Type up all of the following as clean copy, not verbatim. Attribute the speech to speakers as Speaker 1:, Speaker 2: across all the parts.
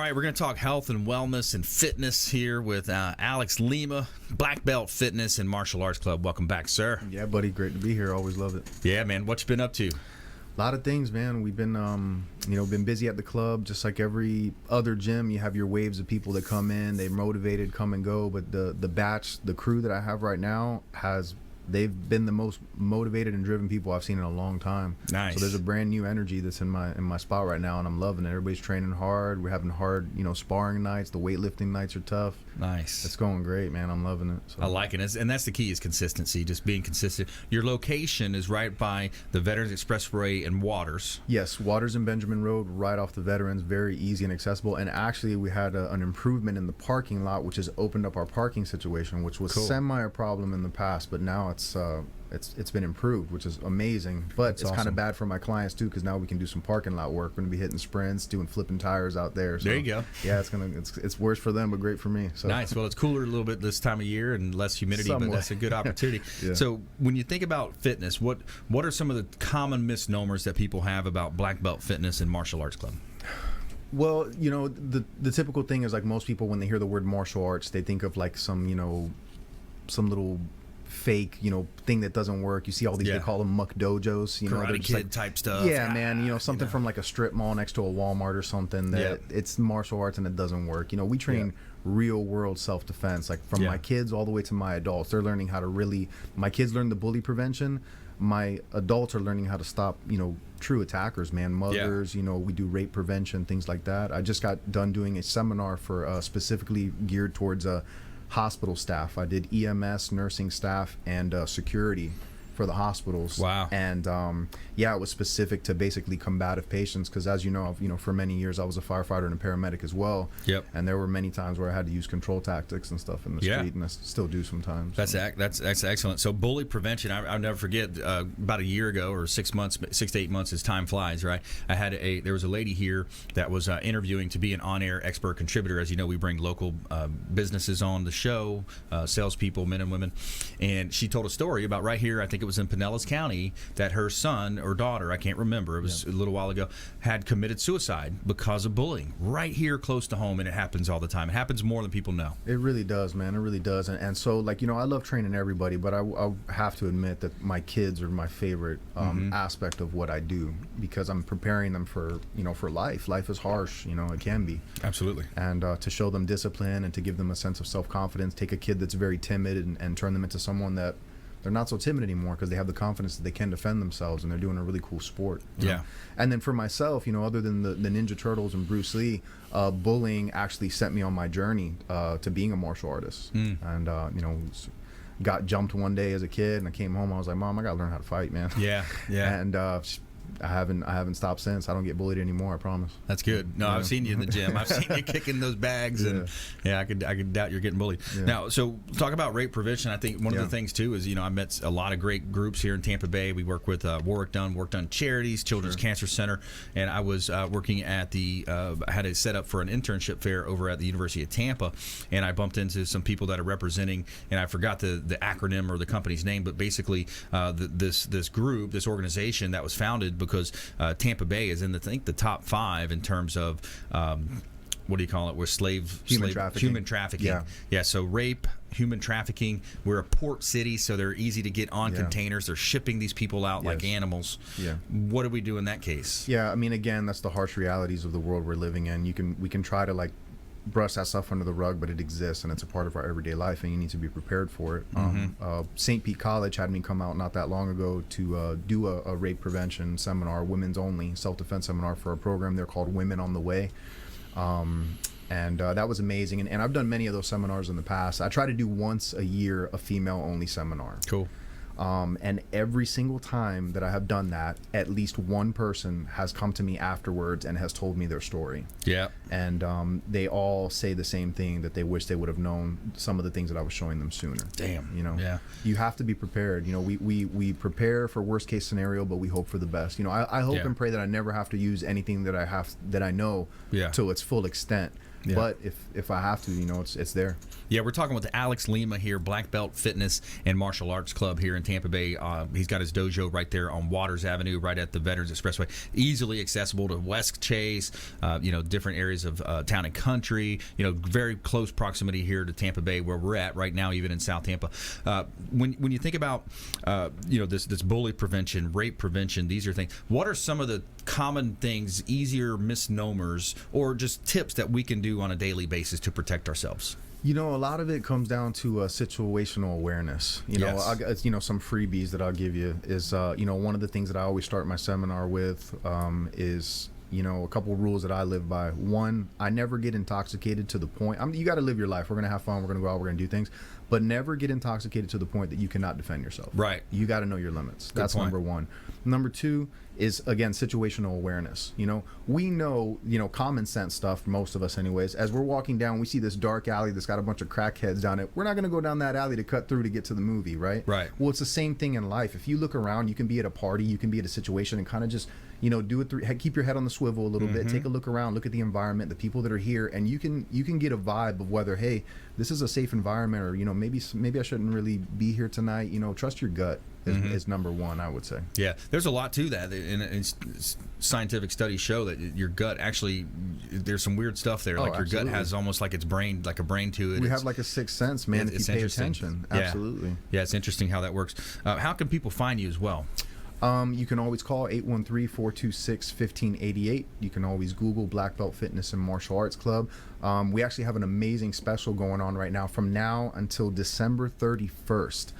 Speaker 1: right, we're going to talk health and wellness and fitness here with Alex Lima, Black Belt Fitness and Martial Arts Club. Welcome back, sir.
Speaker 2: Yeah, buddy, great to be here. Always love it.
Speaker 1: Yeah, man. What you been up to?
Speaker 2: A lot of things, man. We've been, been busy at the club, just like every other gym. You have your waves of people that come in, they're motivated, come and go. But the crew that I have right now they've been the most motivated and driven people I've seen in a long time.
Speaker 1: Nice.
Speaker 2: So there's a brand new energy that's in my spot right now, and I'm loving it. Everybody's training hard. We're having hard, sparring nights. The weightlifting nights are tough.
Speaker 1: Nice.
Speaker 2: It's going great, man. I'm loving it. So.
Speaker 1: I like it, and that's the key, is consistency. Just being consistent. Your location is right by the Veterans Expressway and Waters.
Speaker 2: Yes, Waters and Benjamin Road, right off the Veterans. Very easy and accessible. And actually, we had an improvement in the parking lot, which has opened up our parking situation, which was semi a problem in the past, but now it's been improved, which is amazing. But it's kind of bad for my clients too, because now we can do some parking lot work. We're gonna be hitting sprints, doing flipping tires out there. So,
Speaker 1: there you go.
Speaker 2: Yeah, it's worse for them, but great for me. So.
Speaker 1: Nice. Well, it's cooler a little bit this time of year and less humidity, but that's a good opportunity. Yeah. So when you think about fitness, what are some of the common misnomers that people have about Black Belt Fitness and Martial Arts Club?
Speaker 2: Well, the typical thing is, like, most people, when they hear the word martial arts, they think of like some little fake thing that doesn't work. You see all these, they call them muck dojos,
Speaker 1: Karate Kid type stuff.
Speaker 2: Yeah, man, something from like a strip mall next to a Walmart or something, that it's martial arts and it doesn't work. We train real world self-defense, like from my kids all the way to my adults. They're learning how to my kids learn the bully prevention. My adults are learning how to stop, true attackers, man, muggers. We do rape prevention, things like that. I just got done doing a seminar for specifically geared towards hospital staff. I did EMS, nursing staff, and security for the hospitals.
Speaker 1: Wow.
Speaker 2: And it was specific to basically combative patients, because as you know, for many years I was a firefighter and a paramedic as well.
Speaker 1: Yep.
Speaker 2: And there were many times where I had to use control tactics and stuff in the street, and I still do sometimes.
Speaker 1: That's excellent. So bully prevention, I'll never forget, about a year ago, or 6 to 8 months as time flies, right? There was a lady here that was interviewing to be an on-air expert contributor. As you know, we bring local businesses on the show, salespeople, men and women, and she told a story about right here, I think it was in Pinellas County, that her son or daughter, I can't remember, it was a little while ago, had committed suicide because of bullying right here close to home. And it happens all the time. It happens more than people know.
Speaker 2: It really does, man. It really does. And so, like, I love training everybody, but I have to admit that my kids are my favorite aspect of what I do, because I'm preparing them for life. Life is harsh, it can be.
Speaker 1: Absolutely.
Speaker 2: And to show them discipline and to give them a sense of self-confidence, take a kid that's very timid and turn them into someone that they're not so timid anymore, because they have the confidence that they can defend themselves, and they're doing a really cool sport.
Speaker 1: Yeah.
Speaker 2: And then for myself, other than the Ninja Turtles and Bruce Lee, bullying actually sent me on my journey to being a martial artist. And got jumped one day as a kid, and I came home. I was like, Mom, I gotta learn how to fight, man.
Speaker 1: Yeah.
Speaker 2: And I haven't stopped since. I don't get bullied anymore, I promise.
Speaker 1: That's good. No, I've seen you in the gym. I've seen you kicking those bags, and I could doubt you're getting bullied. Yeah. Now, so talk about rape prevention. I think one of the things too is, I met a lot of great groups here in Tampa Bay. We work with worked on charities, Children's Cancer Center, and I was working at I had it set up for an internship fair over at the University of Tampa, and I bumped into some people that are representing, and I forgot the acronym or the company's name, but basically this group, this organization that was founded because Tampa Bay is in the top 5 in terms of what do you call it? We're human trafficking. Yeah. So rape, human trafficking. We're a port city, so they're easy to get on containers. They're shipping these people out like animals. Yeah. What do we do in that case?
Speaker 2: Yeah, I mean, again, that's the harsh realities of the world we're living in. We can try to brush that stuff under the rug, but it exists, and it's a part of our everyday life, and you need to be prepared for it. St. Pete College had me come out not that long ago to do a rape prevention seminar, women's only self-defense seminar, for a program they're called Women on the Way. And that was amazing, and I've done many of those seminars in the past. I try to do once a year a female-only seminar.
Speaker 1: Cool.
Speaker 2: And every single time that I have done that, at least one person has come to me afterwards and has told me their story.
Speaker 1: Yeah.
Speaker 2: And they all say the same thing, that they wish they would have known some of the things that I was showing them sooner.
Speaker 1: Damn.
Speaker 2: Yeah. You have to be prepared. We prepare for worst case scenario, but we hope for the best. I hope and pray that I never have to use anything that I know to its full extent. Yeah. But if I have to, it's there.
Speaker 1: Yeah, we're talking with Alex Lima here, Black Belt Fitness and Martial Arts Club here in Tampa Bay. He's got his dojo right there on Waters Avenue, right at the Veterans Expressway. Easily accessible to West Chase, different areas of town and country. Very close proximity here to Tampa Bay, where we're at right now, even in South Tampa. When you think about this bully prevention, rape prevention, these are things. What are some of the common things, easier misnomers, or just tips that we can do on a daily basis to protect ourselves?
Speaker 2: A lot of it comes down to situational awareness.
Speaker 1: Yes.
Speaker 2: Some freebies that I'll give you is, one of the things that I always start my seminar with is, a couple of rules that I live by. One, I never get intoxicated to the point. You got to live your life. We're going to have fun. We're going to go out. We're going to do things. But never get intoxicated to the point that you cannot defend yourself.
Speaker 1: Right.
Speaker 2: You got to know your limits.
Speaker 1: Good
Speaker 2: That's
Speaker 1: point.
Speaker 2: Number one. Number two is, again, situational awareness. We know, common sense stuff, most of us anyways. As we're walking down, we see this dark alley that's got a bunch of crackheads down it. We're not going to go down that alley to cut through to get to the movie, right?
Speaker 1: Right.
Speaker 2: Well, it's the same thing in life. If you look around, you can be at a party, you can be at a situation and kind of just, do it through, keep your head on the swivel a little bit, take a look around, look at the environment, the people that are here, and you can get a vibe of whether, hey, this is a safe environment, or maybe I shouldn't really be here tonight. Trust your gut is number one, I would say.
Speaker 1: Yeah, there's a lot to that, and scientific studies show that your gut actually, there's some weird stuff there. Like your gut has almost like its brain, like a brain to it.
Speaker 2: We have like a sixth sense, man. If you pay attention, absolutely.
Speaker 1: Yeah, it's interesting how that works. How can people find you as well?
Speaker 2: You can always call 813-426-1588. You can always Google Black Belt Fitness and Martial Arts Club. We actually have an amazing special going on right now from now until December 31st.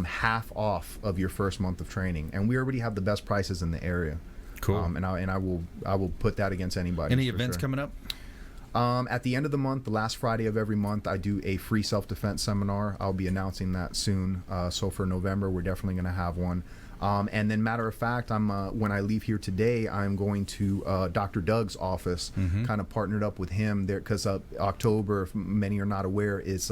Speaker 2: Half off of your first month of training, and we already have the best prices in the area.
Speaker 1: Cool.
Speaker 2: And I will put that against anybody.
Speaker 1: Any events coming up?
Speaker 2: At the end of the month, the last Friday of every month, I do a free self-defense seminar. I'll be announcing that soon. So for November, we're definitely going to have one. And then, matter of fact, when I leave here today, I'm going to Dr. Doug's office, kind of partnered up with him there, because October, if many are not aware, is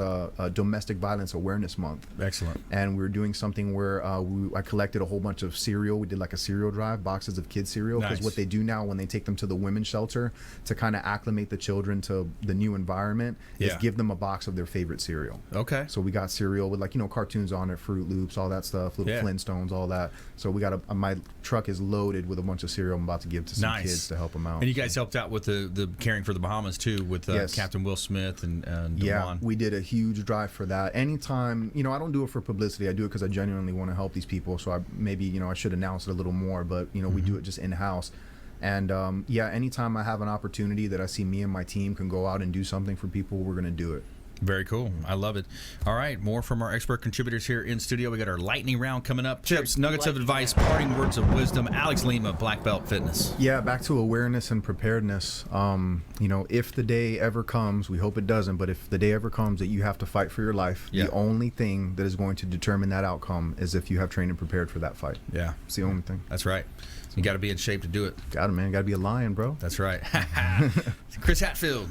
Speaker 2: Domestic Violence Awareness Month.
Speaker 1: Excellent.
Speaker 2: And we're doing something where I collected a whole bunch of cereal. We did like a cereal drive, boxes of kids cereal, because what they do now when they take them to the women's shelter to kind of acclimate the children to the new environment is give them a box of their favorite cereal.
Speaker 1: Okay.
Speaker 2: So we got cereal with cartoons on it, Fruit Loops, all that stuff, little Flintstones, all that. So we got my truck is loaded with a bunch of cereal I'm about to give to some kids to help them out.
Speaker 1: And you guys helped out with the caring for the Bahamas too, with Captain Will Smith and DeLon.
Speaker 2: Yeah, we did a huge drive for that. Anytime, I don't do it for publicity. I do it because I genuinely want to help these people. So I should announce it a little more, but we do it just in house. And anytime I have an opportunity that I see me and my team can go out and do something for people, we're going to do it.
Speaker 1: Very cool. I love it. All right, more from our expert contributors here in studio. We got our lightning round coming up. Tips, nuggets of advice, parting words of wisdom. Alex Lima, Black Belt Fitness.
Speaker 2: Yeah, back to awareness and preparedness. If the day ever comes, we hope it doesn't, but if the day ever comes that you have to fight for your life, the only thing that is going to determine that outcome is if you have trained and prepared for that fight.
Speaker 1: Yeah.
Speaker 2: It's the only thing.
Speaker 1: That's right. You got to be in shape to do it.
Speaker 2: Got it, man. Got to be a lion, bro.
Speaker 1: That's right. Chris Hatfield.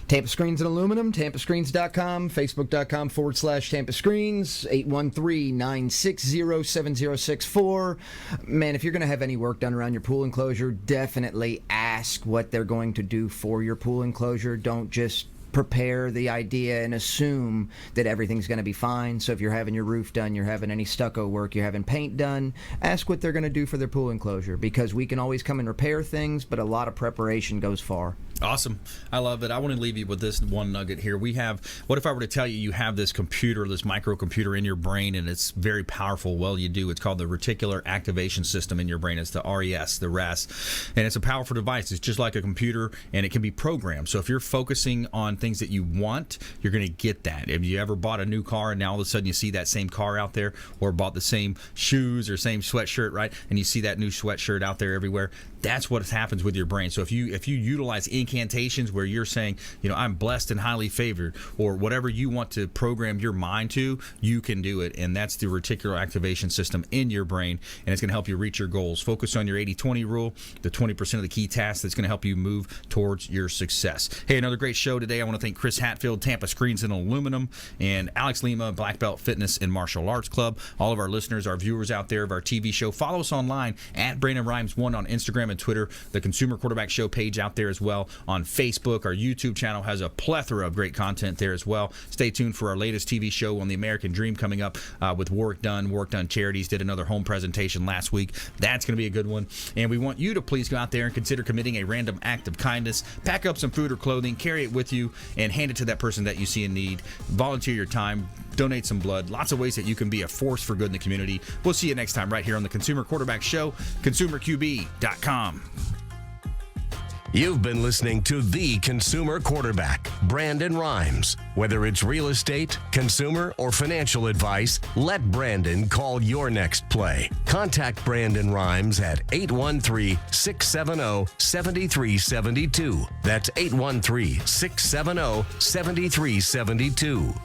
Speaker 3: Tampa Screens and Aluminum, tampascreens.com, facebook.com/Tampa Screens, 813-960-7064. Man, if you're going to have any work done around your pool enclosure, definitely ask what they're going to do for your pool enclosure. Don't just prepare the idea and assume that everything's going to be fine. So if you're having your roof done, you're having any stucco work, you're having paint done, ask what they're going to do for their pool enclosure, because we can always come and repair things, but a lot of preparation goes far.
Speaker 1: Awesome. I love it. I want to leave you with this one nugget here. What if I were to tell you have this computer, this microcomputer in your brain, and it's very powerful? Well, you do. It's called the Reticular Activation System in your brain. It's the RES. And it's a powerful device. It's just like a computer, and it can be programmed. So if you're focusing on things that you want, you're going to get that. If you ever bought a new car and now all of a sudden you see that same car out there, or bought the same shoes or same sweatshirt, right? And you see that new sweatshirt out there everywhere, that's what happens with your brain. So if you utilize incantations where you're saying, I'm blessed and highly favored, or whatever you want to program your mind to, you can do it. And that's the reticular activation system in your brain, and it's going to help you reach your goals. Focus on your 80-20 rule, the 20% of the key tasks that's going to help you move towards your success. Hey, another great show today. I want want to thank Chris Hatfield, Tampa Screens and Aluminum, and Alex Lima, Black Belt Fitness and Martial Arts Club. All of our listeners, our viewers out there of our TV show, follow us online at Brandon Rhymes 1 on Instagram and Twitter. The Consumer Quarterback Show page out there as well on Facebook. Our YouTube channel has a plethora of great content there as well. Stay tuned for our latest TV show on the American Dream coming up with Warwick Dunn. Warwick Dunn Charities did another home presentation last week. That's going to be a good one. And we want you to please go out there and consider committing a random act of kindness. Pack up some food or clothing, carry it with you, and hand it to that person that you see in need. Volunteer your time, donate some blood. Lots of ways that you can be a force for good in the community. We'll see you next time right here on the Consumer Quarterback Show, consumerqb.com.
Speaker 4: You've been listening to The Consumer Quarterback, Brandon Rhymes. Whether it's real estate, consumer, or financial advice, let Brandon call your next play. Contact Brandon Rhymes at 813-670-7372. That's 813-670-7372.